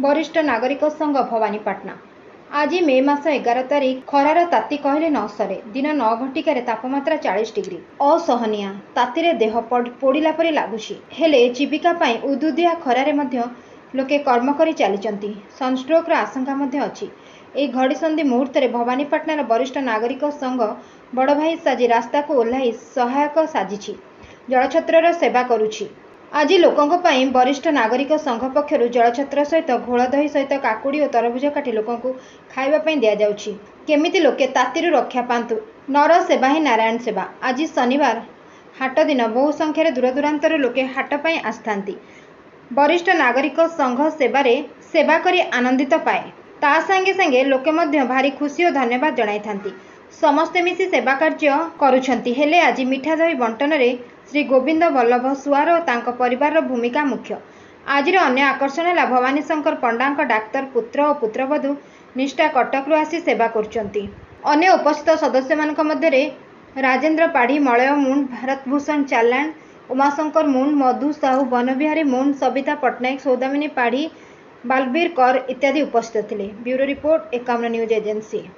वरिष्ठ नागरिक संघ भवानीपाटना। आज मे मास 11 तारिख। खरार ताती कहले न सरे। दिन 9 घटिकार तापमात्रा 40 डिग्री। असहनीय तातीरे देह पोड़िला परि लागुछि। हेले जीविका पाई उदुदिया खरारे मध्य लोके कर्म करि चलिचंती। सनस्ट्रोकर आशंका मध्य अछि। ए घड़ीसंधि मुहूर्त भवानीपाटनार वरिष्ठ नागरिक संघ बड़ भाई साजी रास्ता को ओह्लाई सहायक साजिछि। जलछत्रर सेवा करुछि। आज लोकों पाई वरिष्ठ नागरिक संघ पक्षरु जलछत्र सहित घोल दही सहित काकुड़ी और तरभुज काटी लोकों खाइबा पई दिया जाउछि। केमिति लोके तातीरु रक्षा पांतु। नर सेवा ही नारायण सेवा। आज शनिवार हाट दिन बहु संख्यार दूरदूरांतर लोके हाट पई आस्थांती। वरिष्ठ नागरिक संघ सेवा करी आनंदित पाए। ता संगे संगे लोके मध्य भारी खुशी और धन्यवाद जणाई थांती। समस्ते मिसी सेवा कार्य करुछंती। हेले आज मिठा दही बंटन रे श्री गोविंद वल्लभ सुआर और तांको परिवार भूमिका मुख्य। आजिर अन्य आकर्षण है भवानी शंकर पंडांक डाक्तर पुत्र और पुत्रवधू निष्ठा कटकरू आसी सेवा करुछंती। अन्य उपस्थित सदस्य मानक मध्य राजेंद्र पाढ़ी, मलय मुंड, भारत भूषण चालाण, उमाशंकर मुंड, मधु साहू, बनबिहारी मुंड, सबिता पट्टनायक, सौदामिनी पाढ़ी, बालबीर कर इत्यादि उपस्थित थिले। Bureau report 51 news agency.